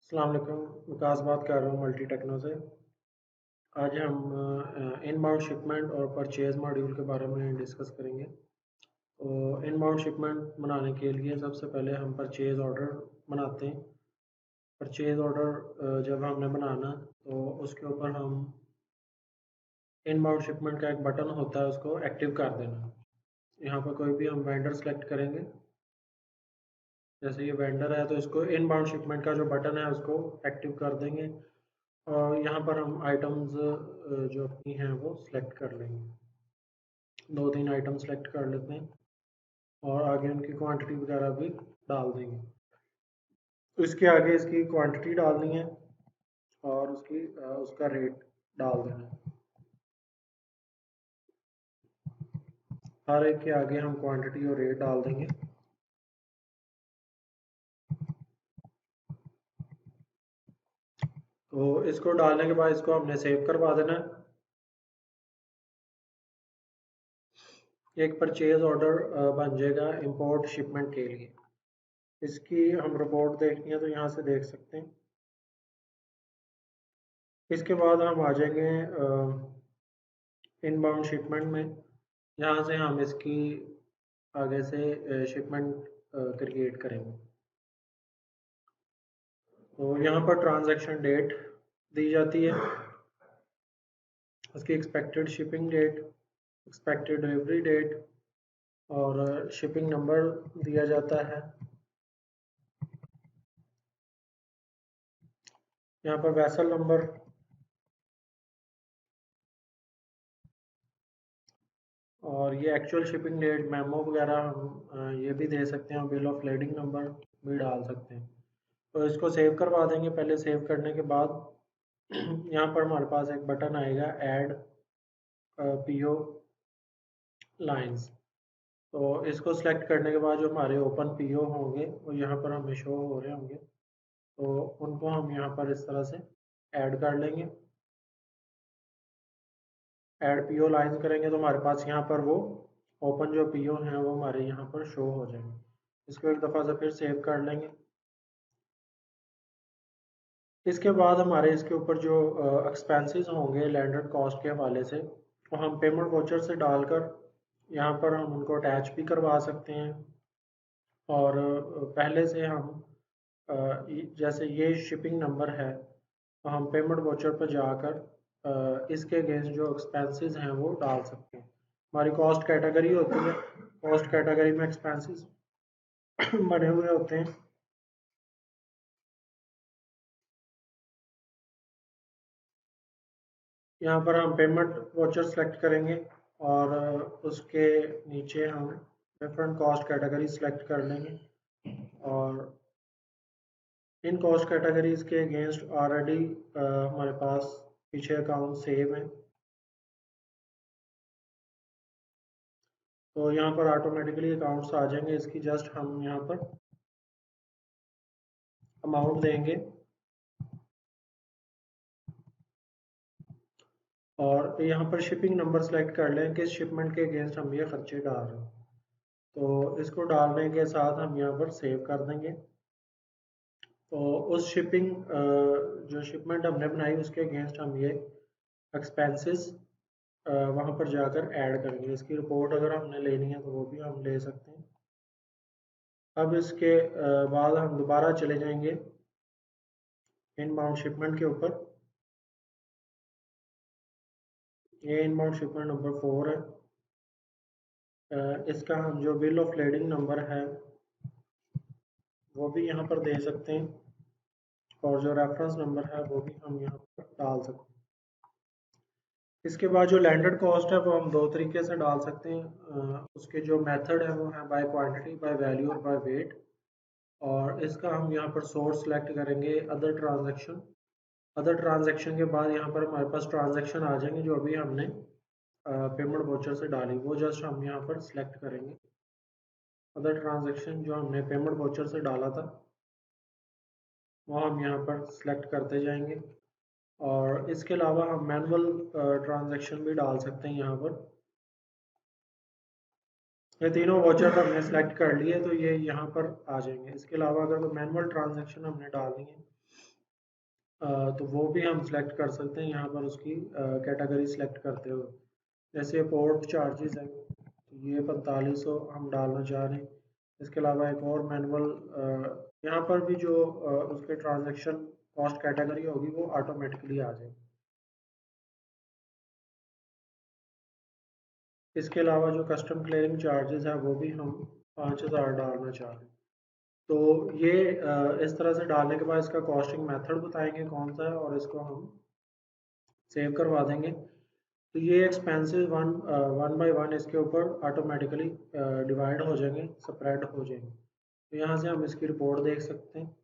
अस्सलाम वालेकुम। विकास बात कर रहा हूँ मल्टी टेक्नो से। आज हम इनबाउंड शिपमेंट और परचेज मॉड्यूल के बारे में डिस्कस करेंगे। तो इनबाउंड शिपमेंट बनाने के लिए सबसे पहले हम परचेज ऑर्डर बनाते हैं। परचेज ऑर्डर जब हमने बनाना तो उसके ऊपर हम इनबाउंड शिपमेंट का एक बटन होता है, उसको एक्टिव कर देना। यहाँ पर कोई भी हम वेंडर सेलेक्ट करेंगे। जैसे ये वेंडर है तो इसको इनबाउंड शिपमेंट का जो बटन है उसको एक्टिव कर देंगे। और यहाँ पर हम आइटम्स जो अपनी हैं वो सिलेक्ट कर लेंगे। 2-3 आइटम सेलेक्ट कर लेते हैं और आगे उनकी क्वांटिटी वगैरह भी डाल देंगे। तो इसके आगे इसकी क्वांटिटी डालनी है और उसका रेट डाल देना है। हर एक के आगे हम क्वांटिटी और रेट डाल देंगे। तो इसको डालने के बाद इसको हमने सेव करवा देना है। एक परचेज ऑर्डर बन जाएगा इंपोर्ट शिपमेंट के लिए। इसकी हम रिपोर्ट देखनी है तो यहाँ से देख सकते हैं। इसके बाद हम आ जाएंगे इनबाउंड शिपमेंट में। यहाँ से हम इसकी आगे से शिपमेंट क्रिएट करेंगे। तो यहाँ पर ट्रांजैक्शन डेट दी जाती है, उसकी expected shipping date, expected delivery date और शिपिंग नंबर दिया जाता है। यहाँ पर वैसल नंबर और ये एक्चुअल शिपिंग डेट, मेमो वगैरह हम ये भी दे सकते हैं। बिल ऑफ लेडिंग नंबर भी डाल सकते हैं। तो इसको सेव करवा देंगे। पहले सेव करने के बाद यहाँ पर हमारे पास एक बटन आएगा, ऐड पीओ लाइंस। तो इसको सिलेक्ट करने के बाद जो हमारे ओपन पीओ होंगे वो यहाँ पर हमें शो हो रहे होंगे। तो उनको हम यहाँ पर इस तरह से ऐड कर लेंगे। ऐड पीओ लाइंस करेंगे तो हमारे पास यहाँ पर वो ओपन जो पीओ हैं वो हमारे यहाँ पर शो हो जाएंगे। इसको एक दफ़ा से फिर सेव कर लेंगे। इसके बाद हमारे इसके ऊपर जो एक्सपेंसेस होंगे लैंडर्ड कॉस्ट के हवाले से, वो हम पेमेंट वाउचर से डालकर यहाँ पर हम उनको अटैच भी करवा सकते हैं। और पहले से हम जैसे ये शिपिंग नंबर है तो हम पेमेंट वाउचर पर जाकर इसके अगेंस्ट जो एक्सपेंसेस हैं वो डाल सकते हैं। हमारी कॉस्ट कैटेगरी होती है, कॉस्ट कैटेगरी में एक्सपेंसेस बने हुए होते हैं। यहाँ पर हम पेमेंट वाउचर सेलेक्ट करेंगे और उसके नीचे हम डिफरेंट कॉस्ट कैटेगरी सेलेक्ट कर लेंगे। और इन कॉस्ट कैटेगरीज के अगेंस्ट ऑलरेडी हमारे पास पीछे अकाउंट सेव है। तो यहाँ पर ऑटोमेटिकली अकाउंट्स आ जाएंगे। इसकी जस्ट हम यहाँ पर अमाउंट देंगे और यहाँ पर शिपिंग नंबर सेलेक्ट कर लें किस शिपमेंट के अगेंस्ट हम ये खर्चे डाल रहे हैं। तो इसको डालने के साथ हम यहाँ पर सेव कर देंगे। तो उस जो शिपमेंट हमने बनाई उसके अगेंस्ट हम ये एक्सपेंसेस वहाँ पर जाकर ऐड करेंगे। इसकी रिपोर्ट अगर हमने लेनी है तो वो भी हम ले सकते हैं। अब इसके बाद हम दोबारा चले जाएंगे इनबाउंड शिपमेंट के ऊपर। ये इनबाउंड शिपमेंट नंबर 4 है। इसका हम जो बिल ऑफ लेडिंग नंबर है वो भी यहाँ पर दे सकते हैं और जो रेफरेंस नंबर है वो भी हम यहाँ पर डाल सकते हैं। इसके बाद जो लैंडर्ड कॉस्ट है वो हम दो तरीके से डाल सकते हैं। उसके जो मेथड है वो है बाय क्वांटिटी, बाय वैल्यू और बाय वेट। और इसका हम यहाँ पर सोर्स सेलेक्ट करेंगे अदर ट्रांजैक्शन। अदर ट्रांजैक्शन के बाद यहाँ पर हमारे पास ट्रांजैक्शन आ जाएंगे जो अभी हमने पेमेंट वाउचर से डाली, वो जस्ट हम यहाँ पर सिलेक्ट करेंगे। अदर ट्रांजैक्शन जो हमने पेमेंट वाउचर से डाला था वो हम यहाँ पर सिलेक्ट करते जाएंगे। और इसके अलावा हम मैनुअल ट्रांजैक्शन भी डाल सकते हैं यहाँ पर। ये तीनों वाउचर हमने सेलेक्ट कर लिए तो ये यहाँ पर आ जाएंगे। इसके अलावा अगर कोई मैनुअल ट्रांजैक्शन हमने डालनी है तो वो भी हम सिलेक्ट कर सकते हैं यहाँ पर उसकी कैटेगरी सिलेक्ट करते हुए। जैसे पोर्ट चार्जेस है तो ये 4500 हम डालना चाह रहे हैं। इसके अलावा एक और मैनुअल यहाँ पर भी जो उसके ट्रांजैक्शन कॉस्ट कैटेगरी होगी वो ऑटोमेटिकली आ जाएगी। इसके अलावा जो कस्टम क्लियरिंग चार्जेस है वो भी हम 5000 डालना चाह रहे हैं। तो ये इस तरह से डालने के बाद इसका कॉस्टिंग मेथड बताएंगे कौन सा है और इसको हम सेव करवा देंगे। तो ये एक्सपेंसेस वन बाय वन इसके ऊपर ऑटोमेटिकली डिवाइड हो जाएंगे, स्प्रेड हो जाएंगे। तो यहाँ से हम इसकी रिपोर्ट देख सकते हैं।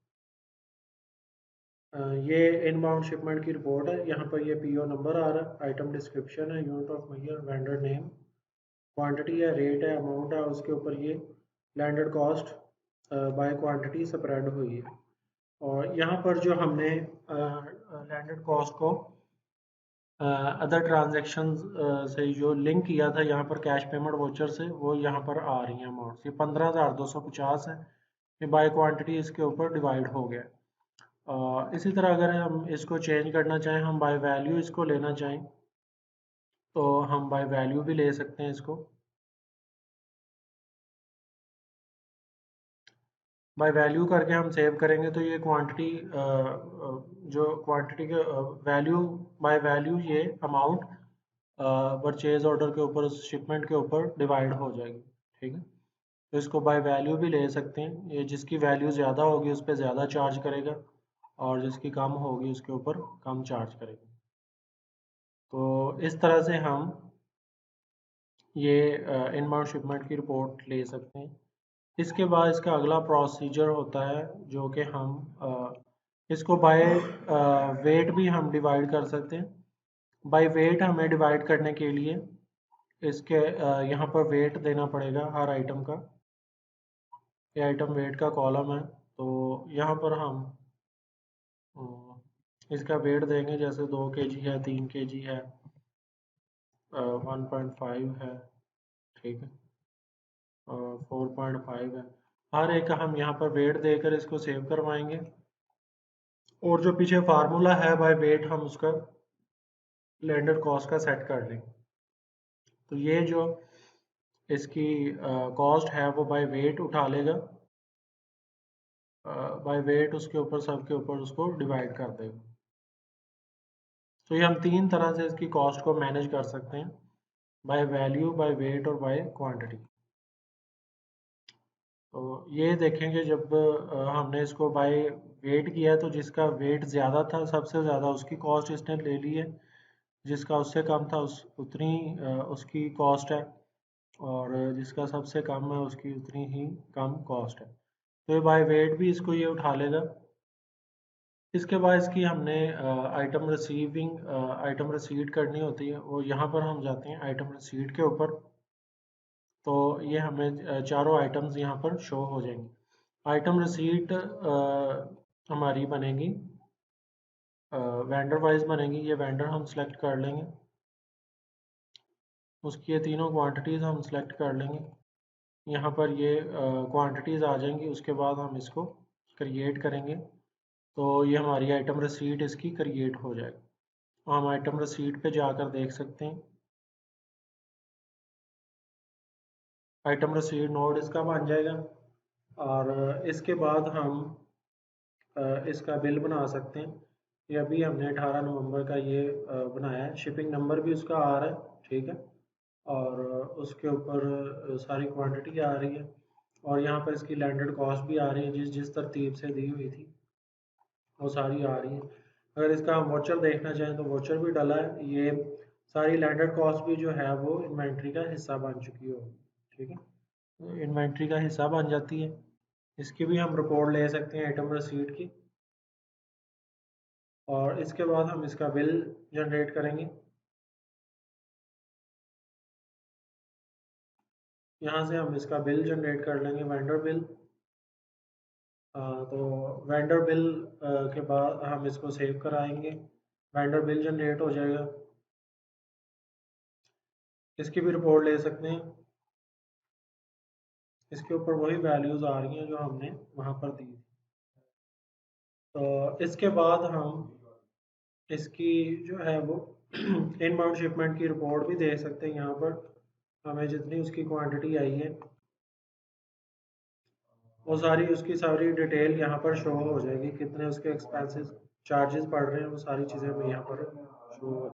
ये इनबाउंड शिपमेंट की रिपोर्ट है। यहाँ पर ये पीओ नंबर आ रहा है, आइटम डिस्क्रिप्शन है, unit of measure, vendor name, quantity है, रेट है, अमाउंट है, उसके ऊपर ये landed cost by quantity spread हुई है। और यहाँ पर जो हमने लैंडर्ड कॉस्ट को अदर ट्रांजेक्शन से जो लिंक किया था यहाँ पर कैश पेमेंट वोचर से, वो यहाँ पर आ रही है अमाउंट। ये 15,250 है। ये बाय क्वांटिटी इसके ऊपर डिवाइड हो गया। इसी तरह अगर हम इसको चेंज करना चाहें, हम बाय वैल्यू इसको लेना चाहें तो हम बाय वैल्यू भी ले सकते हैं इसको। बाय वैल्यू करके हम सेव करेंगे तो ये क्वांटिटी जो क्वांटिटी के वैल्यू बाय वैल्यू ये अमाउंट परचेज ऑर्डर के ऊपर, शिपमेंट के ऊपर डिवाइड हो जाएगी। ठीक है, तो इसको बाय वैल्यू भी ले सकते हैं। ये जिसकी वैल्यू ज़्यादा होगी उस पर ज़्यादा चार्ज करेगा और जिसकी कम होगी उसके ऊपर कम चार्ज करेगा। तो इस तरह से हम ये इनबाउंड शिपमेंट की रिपोर्ट ले सकते हैं। इसके बाद इसका अगला प्रोसीजर होता है जो कि हम इसको बाय वेट भी हम डिवाइड कर सकते हैं। बाय वेट हमें डिवाइड करने के लिए इसके यहाँ पर वेट देना पड़ेगा हर आइटम का। ये आइटम वेट का कॉलम है, तो यहाँ पर हम इसका वेट देंगे। जैसे 2 kg है, 3 kg है, 1.5 है, ठीक है, 4.5 है। हर एक का हम यहाँ पर वेट देकर इसको सेव करवाएंगे और जो पीछे फार्मूला है बाय वेट हम उसका लैंडर कॉस्ट का सेट कर लेंगे। तो ये जो इसकी कॉस्ट है वो बाय वेट उठा लेगा, बाय वेट उसके ऊपर सबके ऊपर उसको डिवाइड कर देगा। तो ये हम 3 तरह से इसकी कॉस्ट को मैनेज कर सकते हैं, बाय वैल्यू, बाय वेट और बाय क्वांटिटी। तो ये देखेंगे जब हमने इसको बाय वेट किया तो जिसका वेट ज़्यादा था सबसे ज़्यादा उसकी कॉस्ट इसने ले ली है, जिसका उससे कम था उतनी उसकी कॉस्ट है, और जिसका सबसे कम है उसकी उतनी ही कम कॉस्ट है। तो ये बाय वेट भी इसको ये उठा लेगा। इसके बाद इसकी हमने आइटम रिसीट करनी होती है, वो यहाँ पर हम जाते हैं आइटम रिसीट के ऊपर। तो ये हमें चारों आइटम्स यहाँ पर शो हो जाएंगी। आइटम रिसीट हमारी बनेगी वेंडर वाइज बनेगी। ये वेंडर हम सिलेक्ट कर लेंगे, उसकी ये तीनों क्वांटिटीज़ हम सिलेक्ट कर लेंगे। यहाँ पर ये क्वांटिटीज़ आ जाएंगी। उसके बाद हम इसको क्रिएट करेंगे तो ये हमारी आइटम रिसीट इसकी क्रिएट हो जाएगी। हम आइटम रिसीट पे जाकर देख सकते हैं आइटम रिसीट नोड इसका बन जाएगा। और इसके बाद हम इसका बिल बना सकते हैं। ये अभी हमने 18 नवंबर का ये बनाया है, शिपिंग नंबर भी उसका आ रहा है, ठीक है, और उसके ऊपर सारी क्वांटिटी आ रही है और यहाँ पर इसकी लैंडर्ड कॉस्ट भी आ रही है जिस जिस तरतीब से दी हुई थी वो सारी आ रही है। अगर इसका वोचर देखना चाहें तो वोचर भी डाला है। ये सारी लैंडर्ड कॉस्ट भी जो है वो इन्वेंट्री का हिस्सा बन चुकी हो, ठीक है, इन्वेंट्री का हिस्सा बन जाती है। इसकी भी हम रिपोर्ट ले सकते हैं आइटम रिसीट की। और इसके बाद हम इसका बिल जनरेट करेंगे। यहाँ से हम इसका बिल जनरेट कर लेंगे, वेंडर बिल। तो वेंडर बिल के बाद हम इसको सेव कराएंगे, वेंडर बिल जनरेट हो जाएगा। इसकी भी रिपोर्ट ले सकते हैं। इसके ऊपर वही वैल्यूज आ रही हैं जो हमने वहाँ पर दी। तो इसके बाद हम इसकी जो है वो इनबाउंड शिपमेंट की रिपोर्ट भी देख सकते हैं। यहाँ पर हमें जितनी उसकी क्वांटिटी आई है वो सारी उसकी सारी डिटेल यहाँ पर शो हो जाएगी, कितने उसके एक्सपेंसेस चार्जेस पड़ रहे हैं वो सारी चीज़ें हमें यहाँ पर शो